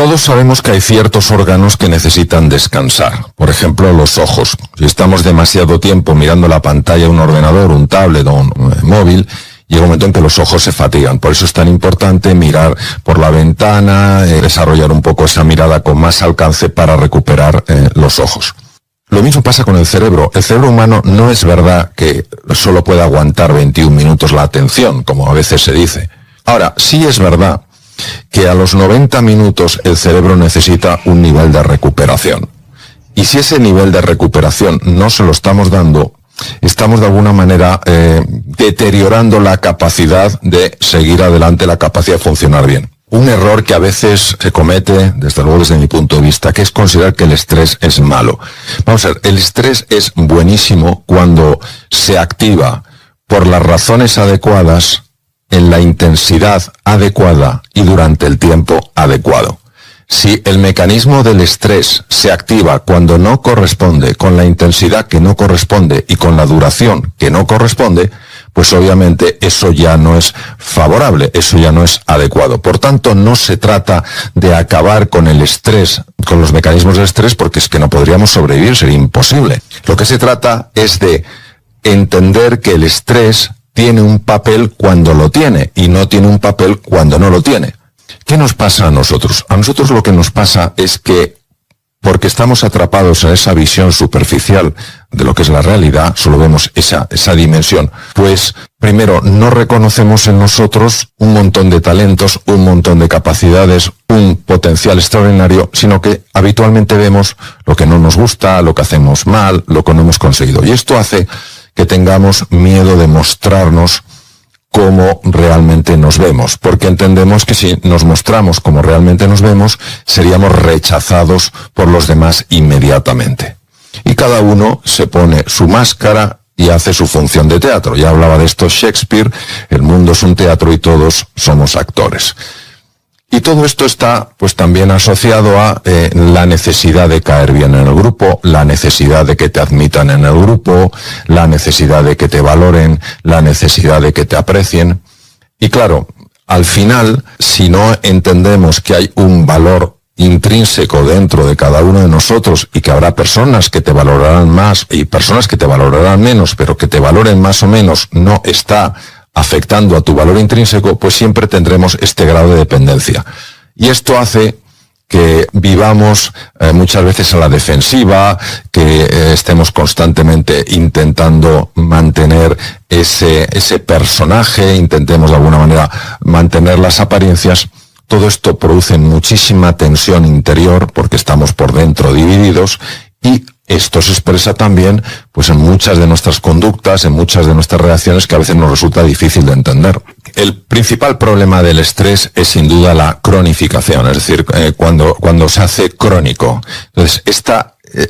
Todos sabemos que hay ciertos órganos que necesitan descansar. Por ejemplo, los ojos. Si estamos demasiado tiempo mirando la pantalla de un ordenador, un tablet o un móvil, llega un momento en que los ojos se fatigan. Por eso es tan importante mirar por la ventana, desarrollar un poco esa mirada con más alcance para recuperar los ojos. Lo mismo pasa con el cerebro. El cerebro humano no es verdad que solo puede aguantar 21 minutos la atención, como a veces se dice. Ahora, sí es verdad que a los 90 minutos el cerebro necesita un nivel de recuperación. Y si ese nivel de recuperación no se lo estamos dando, estamos de alguna manera deteriorando la capacidad de seguir adelante, la capacidad de funcionar bien. Un error que a veces se comete, desde luego desde mi punto de vista, que es considerar que el estrés es malo. Vamos a ver, el estrés es buenísimo cuando se activa por las razones adecuadas, en la intensidad adecuada y durante el tiempo adecuado. Si el mecanismo del estrés se activa cuando no corresponde, con la intensidad que no corresponde y con la duración que no corresponde, pues obviamente eso ya no es favorable, eso ya no es adecuado. Por tanto, no se trata de acabar con el estrés, con los mecanismos del estrés, porque es que no podríamos sobrevivir, sería imposible. Lo que se trata es de entender que el estrés tiene un papel cuando lo tiene y no tiene un papel cuando no lo tiene. ¿Qué nos pasa a nosotros? A nosotros lo que nos pasa es que, porque estamos atrapados en esa visión superficial de lo que es la realidad, solo vemos esa dimensión, pues primero no reconocemos en nosotros un montón de talentos, un montón de capacidades, un potencial extraordinario, sino que habitualmente vemos lo que no nos gusta, lo que hacemos mal, lo que no hemos conseguido. Y esto hace que tengamos miedo de mostrarnos como realmente nos vemos, porque entendemos que si nos mostramos como realmente nos vemos, seríamos rechazados por los demás inmediatamente. Y cada uno se pone su máscara y hace su función de teatro. Ya hablaba de esto Shakespeare, el mundo es un teatro y todos somos actores. Y todo esto está pues también asociado a la necesidad de caer bien en el grupo, la necesidad de que te admitan en el grupo, la necesidad de que te valoren, la necesidad de que te aprecien. Y claro, al final, si no entendemos que hay un valor intrínseco dentro de cada uno de nosotros y que habrá personas que te valorarán más y personas que te valorarán menos, pero que te valoren más o menos no está afectando a tu valor intrínseco, pues siempre tendremos este grado de dependencia. Y esto hace que vivamos muchas veces a la defensiva, que estemos constantemente intentando mantener ese personaje, intentemos de alguna manera mantener las apariencias. Todo esto produce muchísima tensión interior porque estamos por dentro divididos y esto se expresa también pues en muchas de nuestras conductas, en muchas de nuestras reacciones que a veces nos resulta difícil de entender. El principal problema del estrés es sin duda la cronificación, es decir, cuando se hace crónico. Entonces,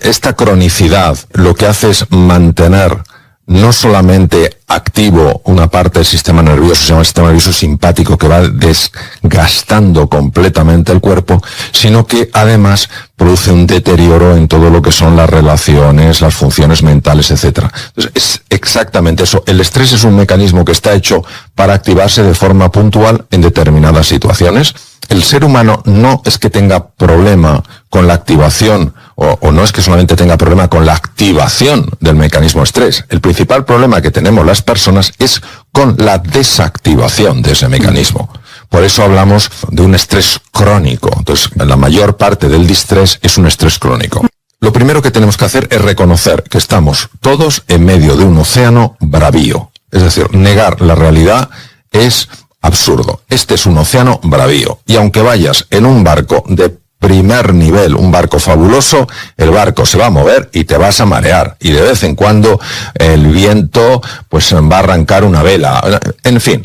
esta cronicidad lo que hace es mantener no solamente activo una parte del sistema nervioso, se llama el sistema nervioso simpático, que va desgastando completamente el cuerpo, sino que además produce un deterioro en todo lo que son las relaciones, las funciones mentales, etc. Entonces, es exactamente eso. El estrés es un mecanismo que está hecho para activarse de forma puntual en determinadas situaciones. El ser humano no es que tenga problema con la activación o no es que solamente tenga problema con la activación del mecanismo estrés. El principal problema que tenemos las personas es con la desactivación de ese mecanismo. Por eso hablamos de un estrés crónico. Entonces, la mayor parte del distrés es un estrés crónico. Lo primero que tenemos que hacer es reconocer que estamos todos en medio de un océano bravío. Es decir, negar la realidad es absurdo. Este es un océano bravío. Y aunque vayas en un barco de primer nivel, un barco fabuloso, el barco se va a mover y te vas a marear. Y de vez en cuando el viento pues va a arrancar una vela. En fin,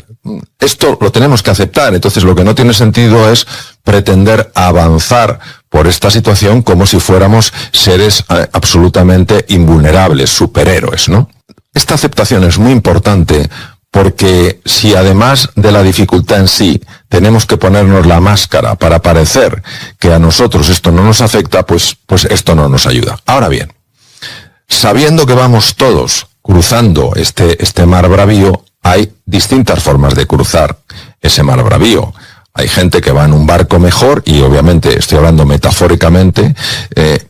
esto lo tenemos que aceptar. Entonces lo que no tiene sentido es pretender avanzar por esta situación como si fuéramos seres absolutamente invulnerables, superhéroes, ¿no? Esta aceptación es muy importante porque si además de la dificultad en sí tenemos que ponernos la máscara para parecer que a nosotros esto no nos afecta, pues esto no nos ayuda. Ahora bien, sabiendo que vamos todos cruzando este mar bravío, hay distintas formas de cruzar ese mar bravío. Hay gente que va en un barco mejor, y obviamente estoy hablando metafóricamente,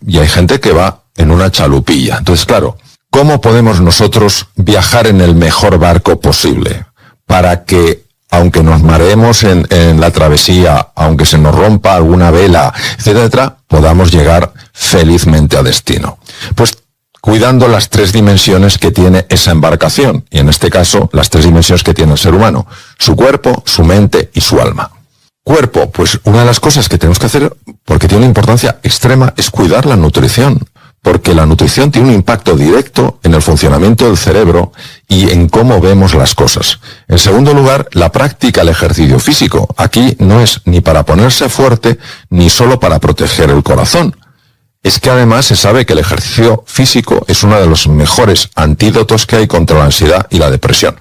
y hay gente que va en una chalupilla. Entonces, claro, ¿cómo podemos nosotros viajar en el mejor barco posible para que, aunque nos mareemos en la travesía, aunque se nos rompa alguna vela, etcétera, podamos llegar felizmente a destino? Pues cuidando las 3 dimensiones que tiene esa embarcación, y en este caso las 3 dimensiones que tiene el ser humano: su cuerpo, su mente y su alma. Cuerpo, pues una de las cosas que tenemos que hacer, porque tiene una importancia extrema, es cuidar la nutrición, porque la nutrición tiene un impacto directo en el funcionamiento del cerebro y en cómo vemos las cosas. En segundo lugar, la práctica del ejercicio físico. Aquí no es ni para ponerse fuerte, ni solo para proteger el corazón. Es que además se sabe que el ejercicio físico es uno de los mejores antídotos que hay contra la ansiedad y la depresión.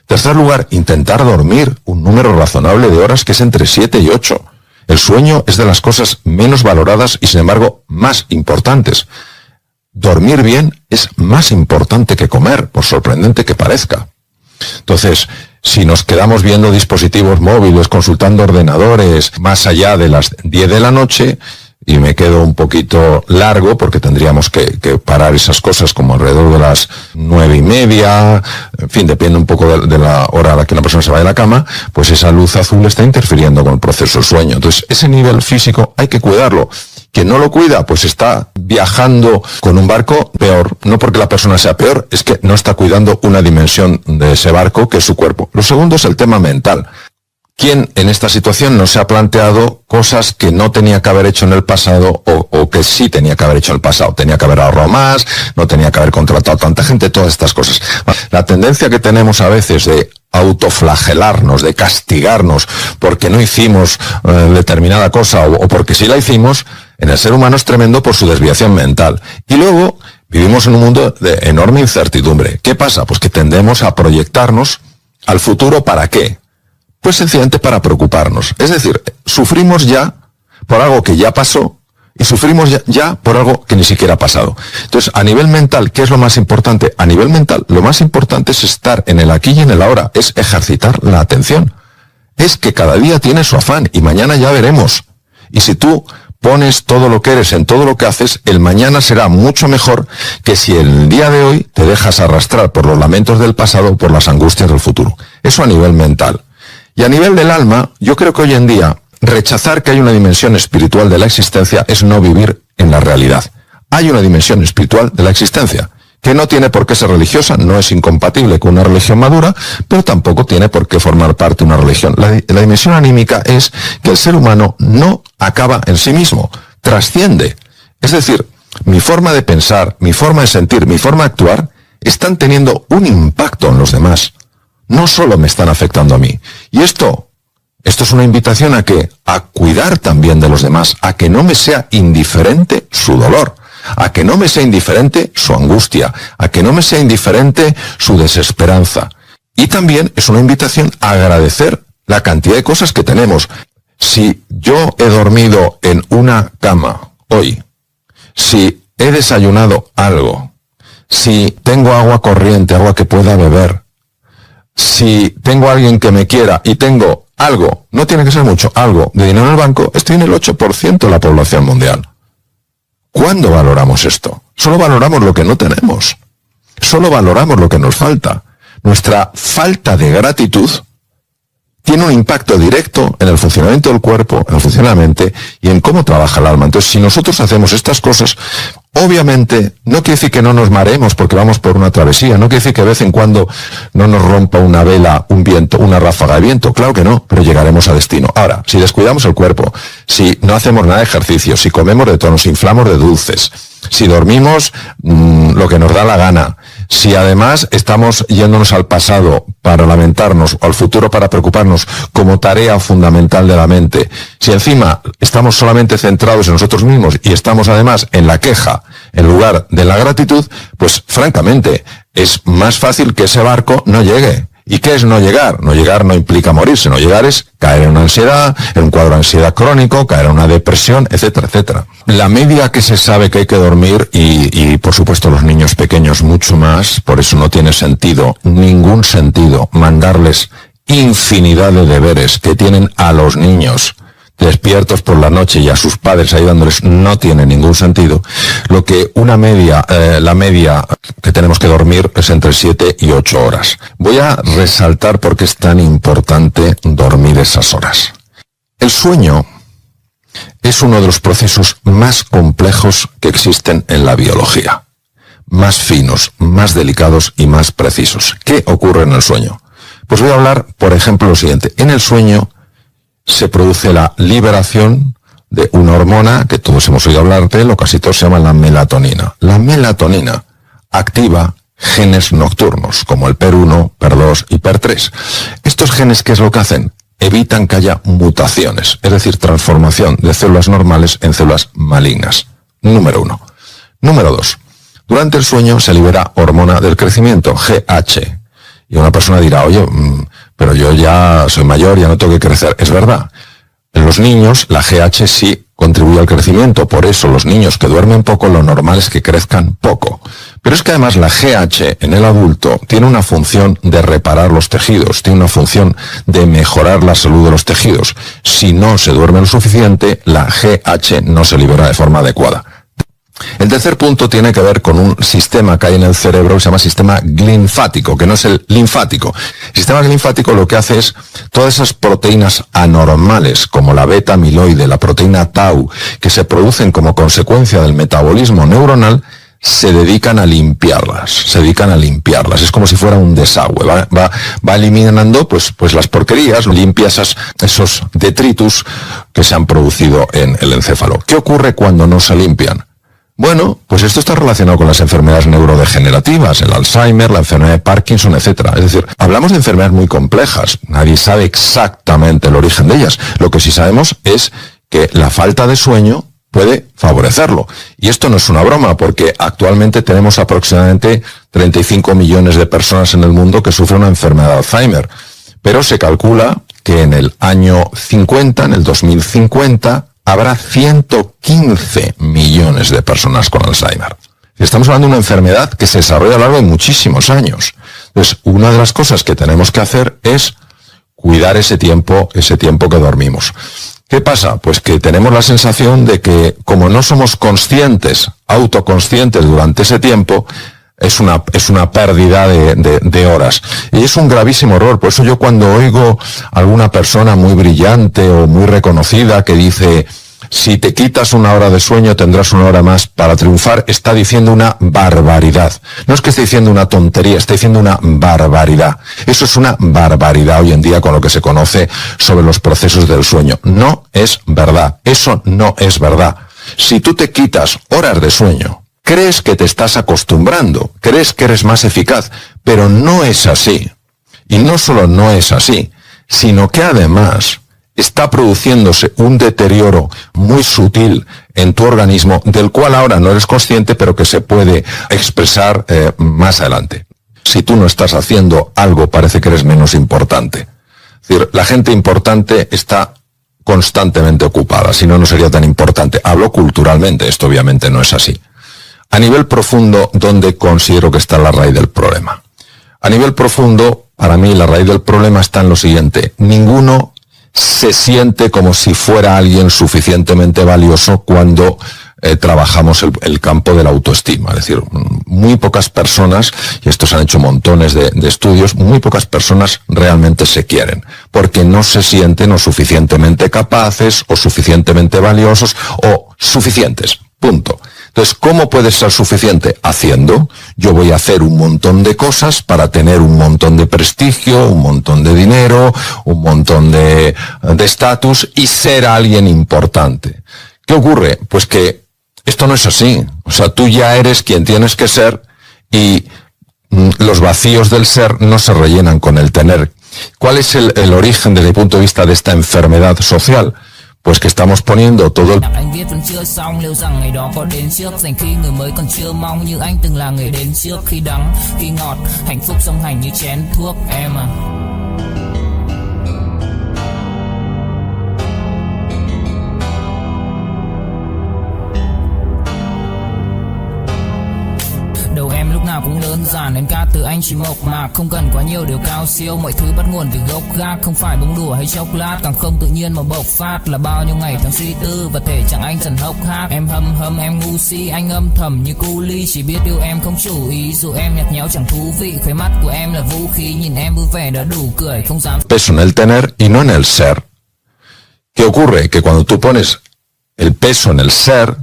En tercer lugar, intentar dormir un número razonable de horas, que es entre 7 y 8. El sueño es de las cosas menos valoradas y sin embargo más importantes. Dormir bien es más importante que comer, por sorprendente que parezca. Entonces, si nos quedamos viendo dispositivos móviles, consultando ordenadores, más allá de las 10 de la noche, y me quedo un poquito largo porque tendríamos que parar esas cosas como alrededor de las 9:30, en fin, depende un poco de la hora a la que una persona se vaya a la cama, pues esa luz azul está interfiriendo con el proceso del sueño. Entonces, ese nivel físico hay que cuidarlo. Quien no lo cuida, pues está viajando con un barco peor. No porque la persona sea peor, es que no está cuidando una dimensión de ese barco, que es su cuerpo. Lo segundo es el tema mental. ¿Quién en esta situación no se ha planteado cosas que no tenía que haber hecho en el pasado o que sí tenía que haber hecho en el pasado? Tenía que haber ahorrado más, no tenía que haber contratado tanta gente, todas estas cosas. La tendencia que tenemos a veces de autoflagelarnos, de castigarnos porque no hicimos determinada cosa o porque sí la hicimos, en el ser humano es tremendo por su desviación mental. Y luego vivimos en un mundo de enorme incertidumbre. ¿Qué pasa? Pues que tendemos a proyectarnos al futuro. ¿Para qué? Pues sencillamente para preocuparnos. Es decir, sufrimos ya por algo que ya pasó y sufrimos ya por algo que ni siquiera ha pasado. Entonces, a nivel mental, ¿qué es lo más importante? A nivel mental, lo más importante es estar en el aquí y en el ahora, es ejercitar la atención. Es que cada día tiene su afán y mañana ya veremos. Y si tú pones todo lo que eres en todo lo que haces, el mañana será mucho mejor que si el día de hoy te dejas arrastrar por los lamentos del pasado o por las angustias del futuro. Eso a nivel mental. Y a nivel del alma, yo creo que hoy en día rechazar que hay una dimensión espiritual de la existencia es no vivir en la realidad. Hay una dimensión espiritual de la existencia, que no tiene por qué ser religiosa, no es incompatible con una religión madura, pero tampoco tiene por qué formar parte de una religión. La dimensión anímica es que el ser humano no acaba en sí mismo, trasciende. Es decir, mi forma de pensar, mi forma de sentir, mi forma de actuar, están teniendo un impacto en los demás. No solo me están afectando a mí. Y esto es una invitación a cuidar también de los demás, a que no me sea indiferente su dolor, a que no me sea indiferente su angustia, a que no me sea indiferente su desesperanza. Y también es una invitación a agradecer la cantidad de cosas que tenemos. Si yo he dormido en una cama hoy, si he desayunado algo, si tengo agua corriente, agua que pueda beber, si tengo a alguien que me quiera y tengo algo, no tiene que ser mucho, algo de dinero en el banco, estoy en el 8% de la población mundial. ¿Cuándo valoramos esto? Solo valoramos lo que no tenemos. Solo valoramos lo que nos falta. Nuestra falta de gratitud tiene un impacto directo en el funcionamiento del cuerpo, en el funcionamiento y en cómo trabaja el alma. Entonces, si nosotros hacemos estas cosas, obviamente, no quiere decir que no nos mareemos porque vamos por una travesía, no quiere decir que de vez en cuando no nos rompa una vela, un viento, una ráfaga de viento, claro que no, pero llegaremos a destino. Ahora, si descuidamos el cuerpo, si no hacemos nada de ejercicio, si comemos de todo, nos inflamos de dulces, si dormimos lo que nos da la gana, si además estamos yéndonos al pasado para lamentarnos o al futuro para preocuparnos como tarea fundamental de la mente, si encima estamos solamente centrados en nosotros mismos y estamos además en la queja en lugar de la gratitud, pues francamente es más fácil que ese barco no llegue. ¿Y qué es no llegar? No llegar no implica morirse, no llegar es caer en una ansiedad, en un cuadro de ansiedad crónico, caer en una depresión, etcétera, etcétera. La media que se sabe que hay que dormir, y por supuesto los niños pequeños mucho más, por eso no tiene sentido, ningún sentido, mandarles infinidad de deberes que tienen a los niños despiertos por la noche y a sus padres ayudándoles no tiene ningún sentido. Lo que la media que tenemos que dormir es entre 7 y 8 horas. Voy a resaltar por qué es tan importante dormir esas horas. El sueño es uno de los procesos más complejos que existen en la biología. Más finos, más delicados y más precisos. ¿Qué ocurre en el sueño? Pues voy a hablar, por ejemplo, lo siguiente. En el sueño se produce la liberación de una hormona que todos hemos oído hablar de él, o casi todos, se llama la melatonina. La melatonina activa genes nocturnos, como el PER1, PER2 y PER3. Estos genes, ¿qué es lo que hacen? Evitan que haya mutaciones, es decir, transformación de células normales en células malignas. Número 1. Número 2. Durante el sueño se libera hormona del crecimiento, GH. Y una persona dirá, oye, pero yo ya soy mayor, ya no tengo que crecer. Es verdad. En los niños, la GH sí contribuye al crecimiento. Por eso, los niños que duermen poco, lo normal es que crezcan poco. Pero es que además la GH en el adulto tiene una función de reparar los tejidos, tiene una función de mejorar la salud de los tejidos. Si no se duerme lo suficiente, la GH no se libera de forma adecuada. El tercer punto tiene que ver con un sistema que hay en el cerebro que se llama sistema linfático, que no es el linfático. El sistema linfático lo que hace es todas esas proteínas anormales, como la beta amiloide, la proteína tau, que se producen como consecuencia del metabolismo neuronal, se dedican a limpiarlas. Es como si fuera un desagüe. Va eliminando pues las porquerías, limpia esos detritus que se han producido en el encéfalo. ¿Qué ocurre cuando no se limpian? Bueno, pues esto está relacionado con las enfermedades neurodegenerativas, el Alzheimer, la enfermedad de Parkinson, etc. Es decir, hablamos de enfermedades muy complejas. Nadie sabe exactamente el origen de ellas. Lo que sí sabemos es que la falta de sueño puede favorecerlo. Y esto no es una broma, porque actualmente tenemos aproximadamente 35 millones de personas en el mundo que sufren una enfermedad de Alzheimer. Pero se calcula que en el año 50, en el 2050, habrá 115 millones de personas con Alzheimer. Estamos hablando de una enfermedad que se desarrolla a lo largo de muchísimos años. Entonces, una de las cosas que tenemos que hacer es cuidar ese tiempo que dormimos. ¿Qué pasa? Pues que tenemos la sensación de que, como no somos autoconscientes durante ese tiempo, es una pérdida de horas. Y es un gravísimo error. Por eso yo, cuando oigo a alguna persona muy brillante o muy reconocida que dice, si te quitas una hora de sueño tendrás una hora más para triunfar, está diciendo una barbaridad. No es que esté diciendo una tontería, está diciendo una barbaridad. Eso es una barbaridad hoy en día con lo que se conoce sobre los procesos del sueño. No es verdad. Eso no es verdad. Si tú te quitas horas de sueño, crees que te estás acostumbrando, crees que eres más eficaz, pero no es así. Y no solo no es así, sino que además está produciéndose un deterioro muy sutil en tu organismo, del cual ahora no eres consciente, pero que se puede expresar más adelante. Si tú no estás haciendo algo, parece que eres menos importante. Es decir, la gente importante está constantemente ocupada, si no, no sería tan importante. Hablo culturalmente, esto obviamente no es así. A nivel profundo, ¿dónde considero que está la raíz del problema? A nivel profundo, para mí la raíz del problema está en lo siguiente. Ninguno se siente como si fuera alguien suficientemente valioso cuando trabajamos el campo de la autoestima. Es decir, muy pocas personas, y estos han hecho montones de estudios, muy pocas personas realmente se quieren, porque no se sienten o suficientemente capaces, o suficientemente valiosos, o suficientes. Punto. Entonces, ¿cómo puedes ser suficiente? Haciendo. Yo voy a hacer un montón de cosas para tener un montón de prestigio, un montón de dinero, un montón de estatus y ser alguien importante. ¿Qué ocurre? Pues que esto no es así. O sea, tú ya eres quien tienes que ser y los vacíos del ser no se rellenan con el tener. ¿Cuál es el origen desde el punto de vista de esta enfermedad social? Pues que estamos poniendo todo el... Anh viết vẫn chưa xong, liệu rằng ngày đó có đến trước, dành khi người mới còn chưa mong như anh từng là người đến trước, khi đắng khi ngọt, hạnh phúc song hành như chén thuốc em à. Đầu em lúc nào nào cũng đơn giản nên ca từ anh chỉ mộc mạc, không cần quá nhiều điều cao siêu, mọi thứ bắt nguồn từ gốc gác, không phải bông đùa hay chốc lát, càng không tự nhiên mà bộc phát, là bao nhiêu ngày tháng suy tư và thể trạng anh dần hốc hác. Em hâm em ngu si, anh âm thầm như cu ly, chỉ biết yêu em không chủ ý, dù em nhạt nhẽo chẳng thú vị, khóe mắt của em là vũ khí, nhìn em vui vẻ đã đủ cười, không dám. Peso en el tener y no en el ser. ¿Qué ocurre? Que cuando tú pones el peso en el ser,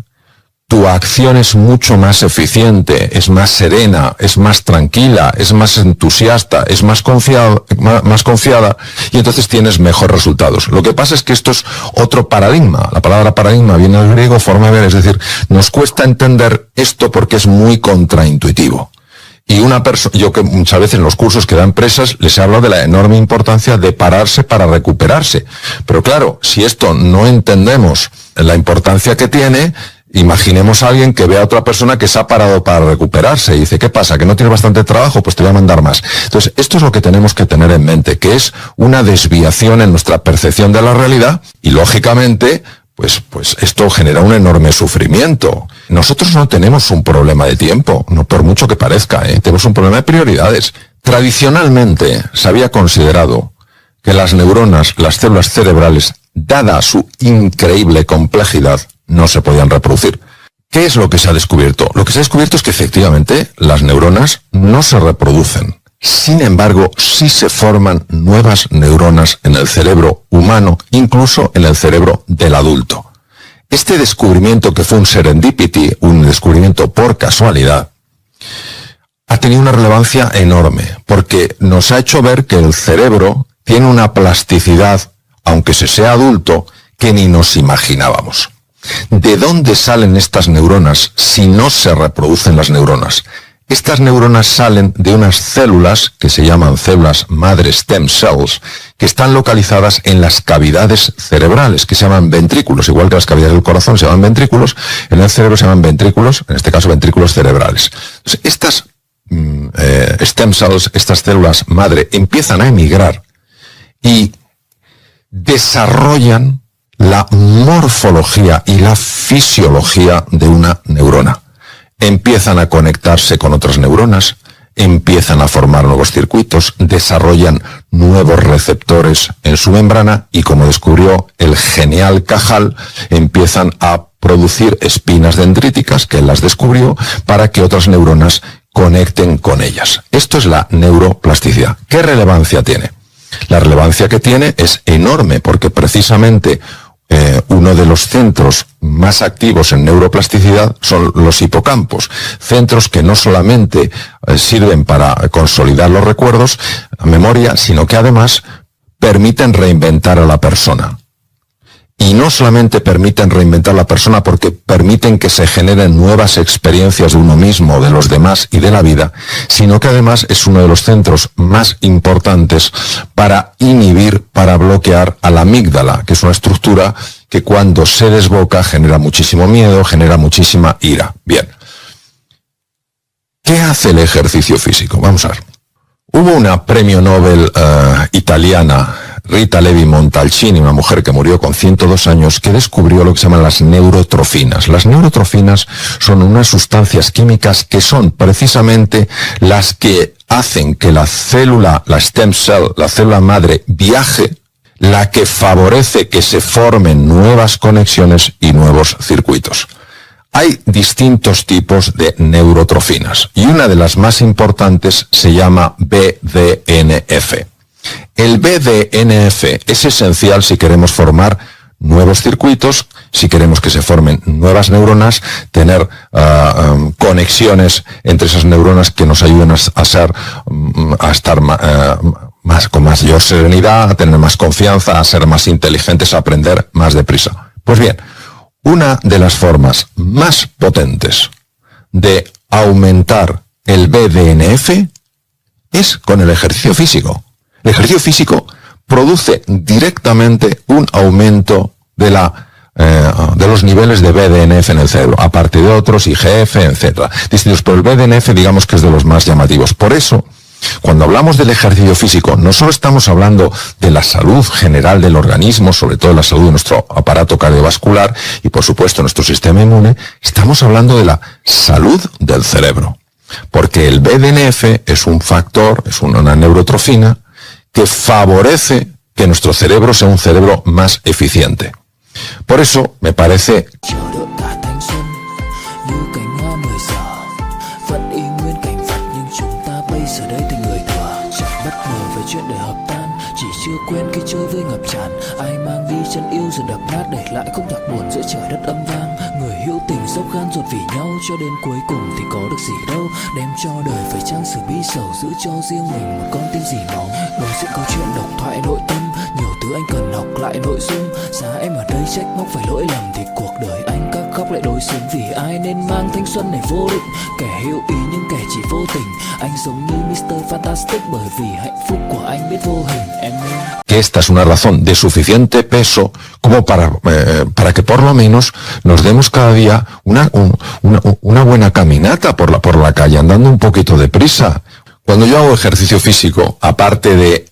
tu acción es mucho más eficiente, es más serena, es más tranquila, es más entusiasta, es más confiada y entonces tienes mejores resultados. Lo que pasa es que esto es otro paradigma. La palabra paradigma viene del griego, forma de ver, es decir, nos cuesta entender esto porque es muy contraintuitivo. Y una persona, yo que muchas veces en los cursos que da empresas les hablo de la enorme importancia de pararse para recuperarse. Pero claro, si esto no entendemos la importancia que tiene, imaginemos a alguien que ve a otra persona que se ha parado para recuperarse y dice, ¿qué pasa? ¿Que no tienes bastante trabajo? Pues te voy a mandar más. Entonces, esto es lo que tenemos que tener en mente, que es una desviación en nuestra percepción de la realidad y, lógicamente, pues esto genera un enorme sufrimiento. Nosotros no tenemos un problema de tiempo, no por mucho que parezca, tenemos un problema de prioridades. Tradicionalmente se había considerado que las neuronas, las células cerebrales, dada su increíble complejidad, no se podían reproducir. ¿Qué es lo que se ha descubierto? Lo que se ha descubierto es que efectivamente las neuronas no se reproducen. Sin embargo, sí se forman nuevas neuronas en el cerebro humano, incluso en el cerebro del adulto. Este descubrimiento, que fue un serendipity, un descubrimiento por casualidad, ha tenido una relevancia enorme, porque nos ha hecho ver que el cerebro tiene una plasticidad, aunque se sea adulto, que ni nos imaginábamos. ¿De dónde salen estas neuronas si no se reproducen las neuronas? Estas neuronas salen de unas células que se llaman células madre stem cells, que están localizadas en las cavidades cerebrales, que se llaman ventrículos, igual que las cavidades del corazón se llaman ventrículos, en el cerebro se llaman ventrículos, en este caso ventrículos cerebrales. Entonces, estas stem cells, estas células madre, empiezan a emigrar y desarrollan la morfología y la fisiología de una neurona. Empiezan a conectarse con otras neuronas, empiezan a formar nuevos circuitos, desarrollan nuevos receptores en su membrana y, como descubrió el genial Cajal, empiezan a producir espinas dendríticas, que él las descubrió, para que otras neuronas conecten con ellas. Esto es la neuroplasticidad. ¿Qué relevancia tiene? La relevancia que tiene es enorme, porque precisamente uno de los centros más activos en neuroplasticidad son los hipocampos, centros que no solamente sirven para consolidar los recuerdos, la memoria, sino que además permiten reinventar a la persona. Y no solamente permiten reinventar a la persona porque permiten que se generen nuevas experiencias de uno mismo, de los demás y de la vida, sino que además es uno de los centros más importantes para inhibir, para bloquear a la amígdala, que es una estructura que cuando se desboca genera muchísimo miedo, genera muchísima ira. Bien. ¿Qué hace el ejercicio físico? Vamos a ver. Hubo una premio Nobel italiana, Rita Levi Montalcini, una mujer que murió con 102 años, que descubrió lo que se llaman las neurotrofinas. Las neurotrofinas son unas sustancias químicas que son precisamente las que hacen que la célula, la stem cell, la célula madre, viaje, la que favorece que se formen nuevas conexiones y nuevos circuitos. Hay distintos tipos de neurotrofinas y una de las más importantes se llama BDNF. El BDNF es esencial si queremos formar nuevos circuitos, si queremos que se formen nuevas neuronas, tener conexiones entre esas neuronas que nos ayuden a estar con mayor serenidad, a tener más confianza, a ser más inteligentes, a aprender más deprisa. Pues bien, una de las formas más potentes de aumentar el BDNF es con el ejercicio físico. El ejercicio físico produce directamente un aumento de los niveles de BDNF en el cerebro, aparte de otros, IGF, etc. Distintos, pero el BDNF digamos que es de los más llamativos. Por eso, cuando hablamos del ejercicio físico, no solo estamos hablando de la salud general del organismo, sobre todo la salud de nuestro aparato cardiovascular y, por supuesto, nuestro sistema inmune, estamos hablando de la salud del cerebro. Porque el BDNF es un factor, es una neurotrofina que favorece que nuestro cerebro sea un cerebro más eficiente. Por eso me parece quen khi chơi với ngập tràn, ai mang đi chân yêu rồi đập nát để lại khúc nhạc buồn giữa trời đất âm vang. Người hữu tình dốc gan ruột vì nhau cho đến cuối cùng thì có được gì đâu, đem cho đời phải chăng sự bi sầu, giữ cho riêng mình một con tim dì máu. Đối diện câu chuyện độc thoại nội tâm, nhiều thứ anh cần học lại nội dung. Giá em ở đây trách móc phải lỗi lầm thì cuộc đời anh các khóc lại đối xứng. Vì ai nên mang thanh xuân này vô định, kẻ hữu ý nhưng kẻ chỉ vô tình. Anh giống như Mr. Fantastic bởi vì hạnh phúc của anh biết vô hình em ơi. Que esta es una razón de suficiente peso como para que por lo menos nos demos cada día una buena caminata por la calle, andando un poquito deprisa. Cuando yo hago ejercicio físico, aparte de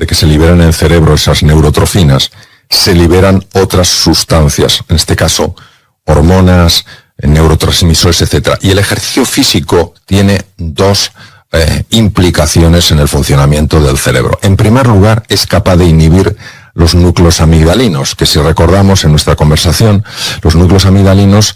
que se liberen en el cerebro esas neurotrofinas, se liberan otras sustancias, en este caso hormonas, neurotransmisores, etc. Y el ejercicio físico tiene dos implicaciones en el funcionamiento del cerebro. En primer lugar, es capaz de inhibir los núcleos amigdalinos, que si recordamos en nuestra conversación, los núcleos amigdalinos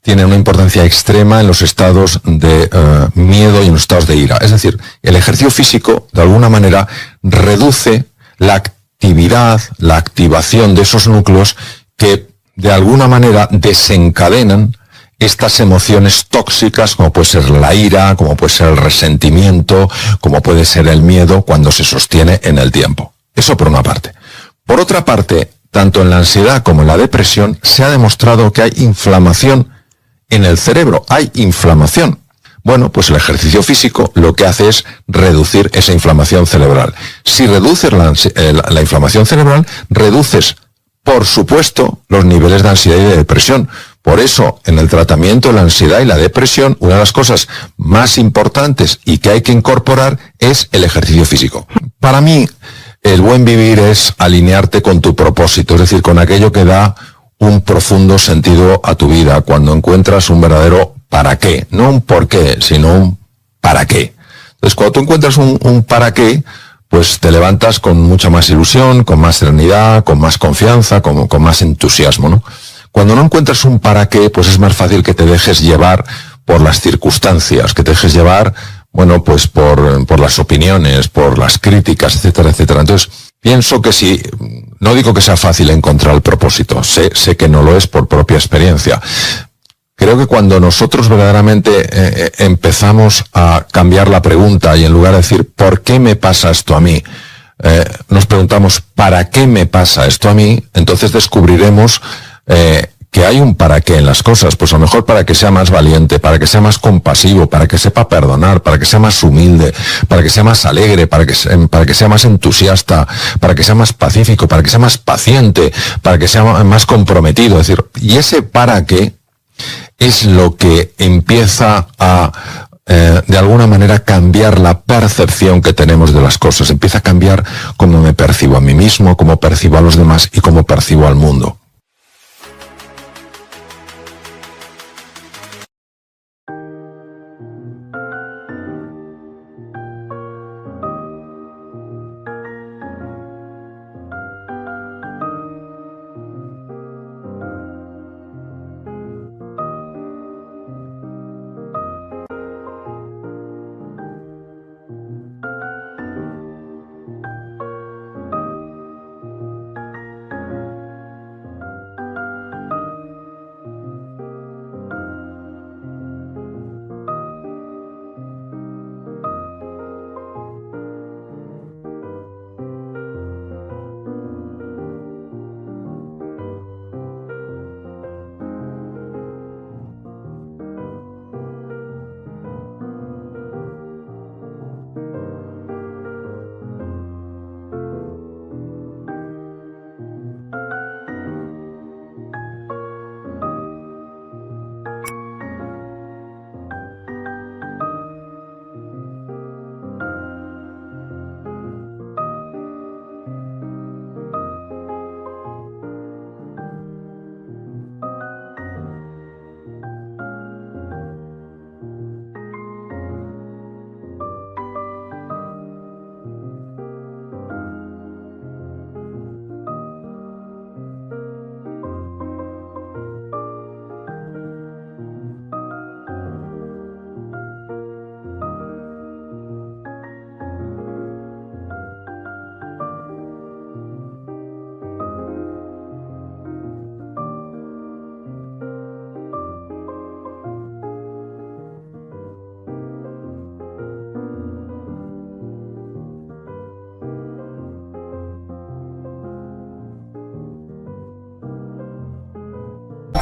tienen una importancia extrema en los estados de miedo y en los estados de ira. Es decir, el ejercicio físico, de alguna manera, reduce la actividad, la activación de esos núcleos que, de alguna manera, desencadenan estas emociones tóxicas, como puede ser la ira, como puede ser el resentimiento, como puede ser el miedo, cuando se sostiene en el tiempo. Eso por una parte. Por otra parte, tanto en la ansiedad como en la depresión, se ha demostrado que hay inflamación en el cerebro. Hay inflamación. Bueno, pues el ejercicio físico lo que hace es reducir esa inflamación cerebral. Si reduces la inflamación cerebral, reduces, por supuesto, los niveles de ansiedad y de depresión. Por eso, en el tratamiento de la ansiedad y la depresión, una de las cosas más importantes y que hay que incorporar es el ejercicio físico. Para mí, el buen vivir es alinearte con tu propósito, es decir, con aquello que da un profundo sentido a tu vida, cuando encuentras un verdadero para qué, no un por qué, sino un para qué. Entonces, cuando tú encuentras un para qué, pues te levantas con mucha más ilusión, con más serenidad, con más confianza, con más entusiasmo, ¿no? Cuando no encuentras un para qué, pues es más fácil que te dejes llevar por las circunstancias, que te dejes llevar, bueno, pues por las opiniones, por las críticas, etcétera, etcétera. Entonces, pienso que sí, no digo que sea fácil encontrar el propósito, sé que no lo es por propia experiencia. Creo que cuando nosotros verdaderamente empezamos a cambiar la pregunta y en lugar de decir, ¿por qué me pasa esto a mí?, nos preguntamos, ¿para qué me pasa esto a mí?, entonces descubriremos que hay un para qué en las cosas, pues a lo mejor para que sea más valiente, para que sea más compasivo, para que sepa perdonar, para que sea más humilde, para que sea más alegre, para que sea más entusiasta, para que sea más pacífico, para que sea más paciente, para que sea más comprometido. Es decir, y ese para qué es lo que empieza a de alguna manera cambiar la percepción que tenemos de las cosas, empieza a cambiar cómo me percibo a mí mismo, cómo percibo a los demás y cómo percibo al mundo.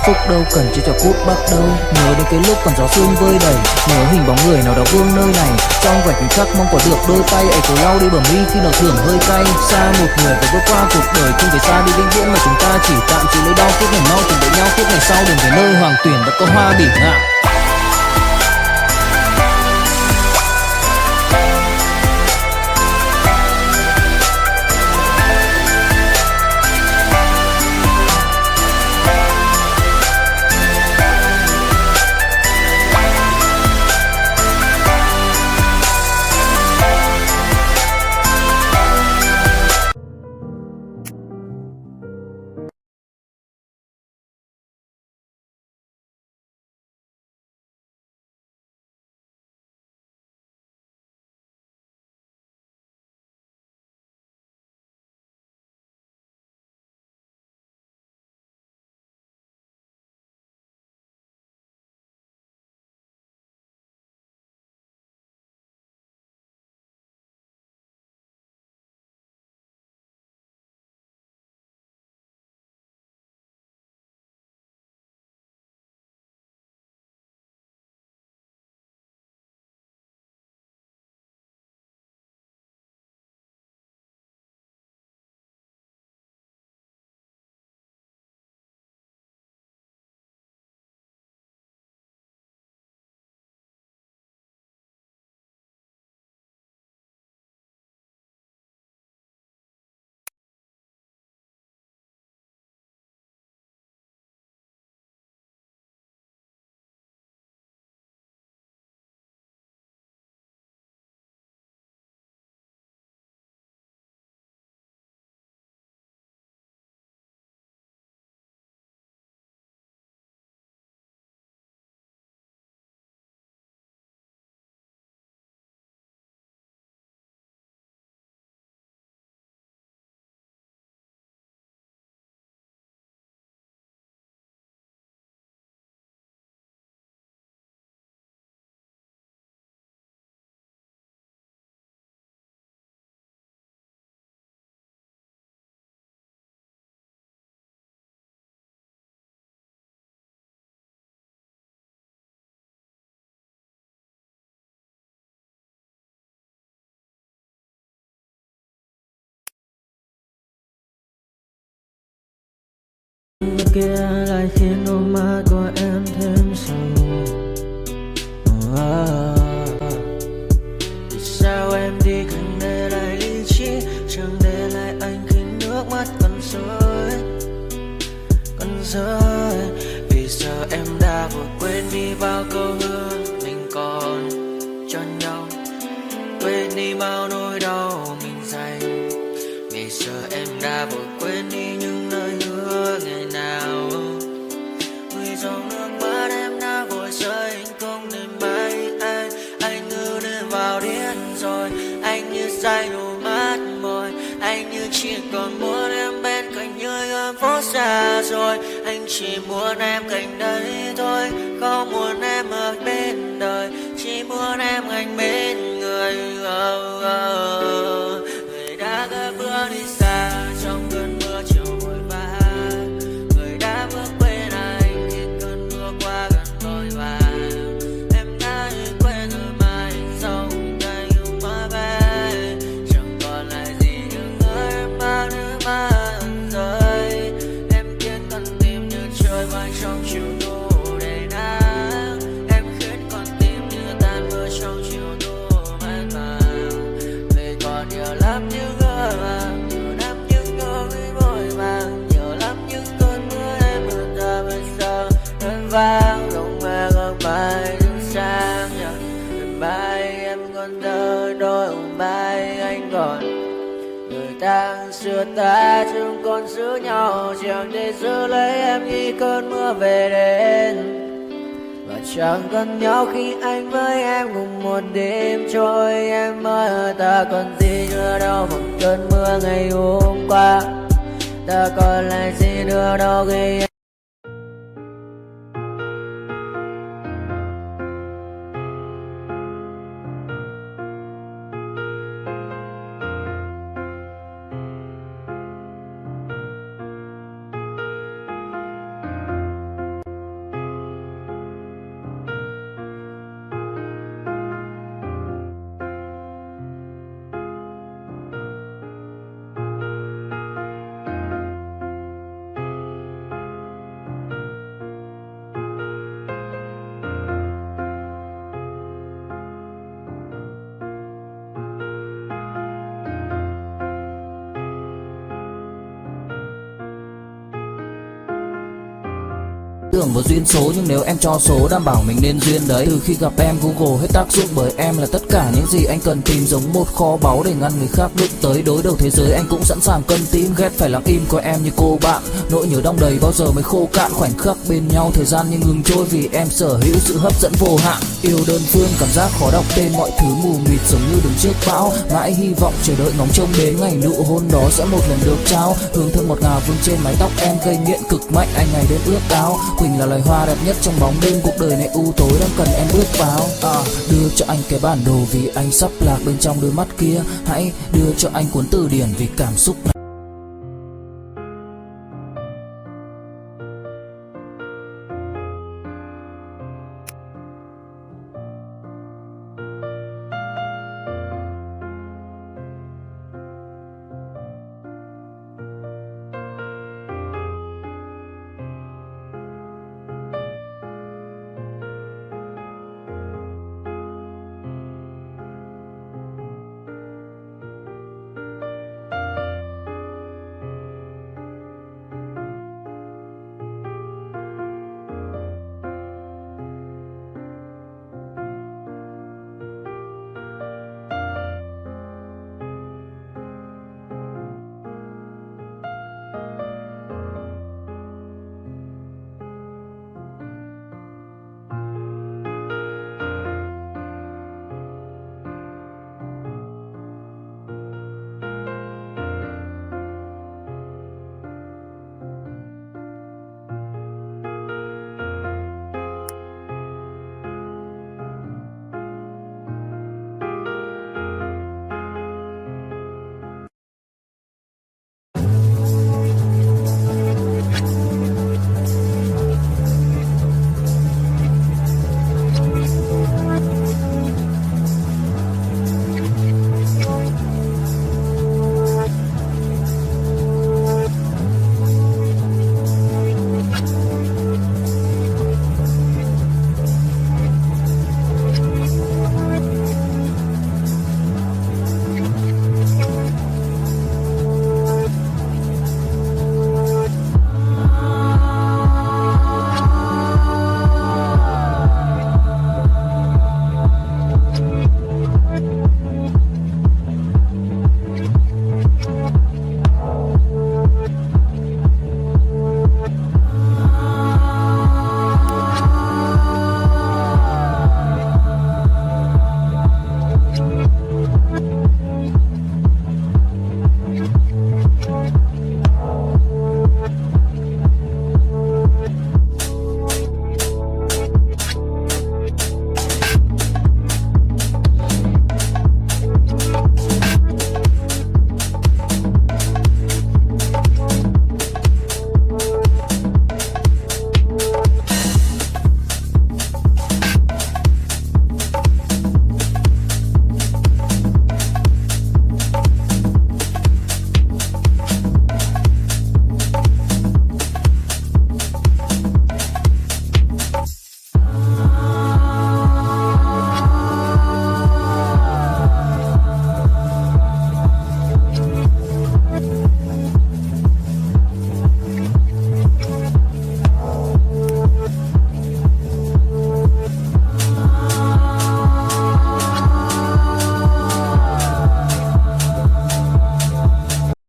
phúc đâu cần chỉ cho cút bắt đâu. Nhớ đến cái lúc còn gió sương vơi đầy, nhớ hình bóng người nào đó vương nơi này. Trong vạch khoảnh khắc mong có được đôi tay ấy cố lau đi bờ mi khi nào thưởng hơi cay. Xa một người và bước qua cuộc đời không phải xa đi vĩnh viễn mà chúng ta chỉ tạm chịu lấy đau. Phút này mau cùng với nhau, phút này sau đừng về nơi hoàng tuyển đã có hoa bỉ ngạn. Kia lại khiến đôi mắt của em thêm sầu. Vì sao em đi không để lại lý trí, chẳng để lại anh khi nước mắt còn rơi. Vì giờ em đã vội quên đi bao câu hứa mình còn cho nhau, quên đi bao nỗi đau mình dành. Vì giờ em đã vội quên đi những lời hứa ngày nào. Vì dòng nước mắt em đã vội rơi, anh không nên bay anh như đến vào điên rồi. Anh như say đôi mắt môi, anh như chỉ còn muốn em bên cạnh như ở phố xa rồi. Anh chỉ muốn em cạnh đấy thôi, không muốn em ở bên đời, chỉ muốn em anh bên người. Người đã gỡ bước đi xa trong cơn mưa chiều vội vã, người đã bước quên anh khi cơn mưa qua gần tôi và em đã quên rồi mai sau tay yêu má bé. Chẳng còn lại gì nhưng người em mang nước mắt rơi. Em khiến con tim như trôi bay trong chiều thu đầy nắng, em khiến con tim như tan vỡ trong chiều thu mát màng. Về còn nhiều lắm những gỡ vàng, nhiều lắm những nỗi vội vàng, nhiều lắm những cơn mưa em buồn ra bây giờ đơn vang. Lòng mẹ góc bài đứng sang đêm mai em còn đợi đôi mai anh còn. Người ta xưa ta chúng còn giữ nhau, chẳng để giữ lấy em khi cơn mưa về đến. Và chẳng cần nhau khi anh với em cùng một đêm trôi. Em ơi ta còn gì nữa đâu bằng cơn mưa ngày hôm qua, ta còn lại gì nữa đâu khi tưởng vào duyên số, nhưng nếu em cho số đảm bảo mình nên duyên đấy. Từ khi gặp em Google hết tác dụng, bởi em là tất cả những gì anh cần tìm, giống một kho báu để ngăn người khác đụng tới. Đối đầu thế giới anh cũng sẵn sàng cân tím, ghét phải lặng im coi em như cô bạn. Nỗi nhớ đong đầy bao giờ mới khô cạn, khoảnh khắc bên nhau thời gian như ngừng trôi, vì em sở hữu sự hấp dẫn vô hạn. Yêu đơn phương cảm giác khó đọc tên, mọi thứ mù mịt giống như đứng trước bão. Mãi hy vọng chờ đợi ngóng trông đến ngày nụ hôn đó sẽ một lần được trao. Hương thơm ngọt ngào vương trên mái tóc em, gây nghiện cực mạnh anh ngày đêm ước ao. Quỳnh là loài hoa đẹp nhất trong bóng đêm, cuộc đời này u tối đang cần em bước vào. Đưa cho anh cái bản đồ vì anh sắp lạc bên trong đôi mắt kia, hãy đưa cho anh cuốn từ điển vì cảm xúc này.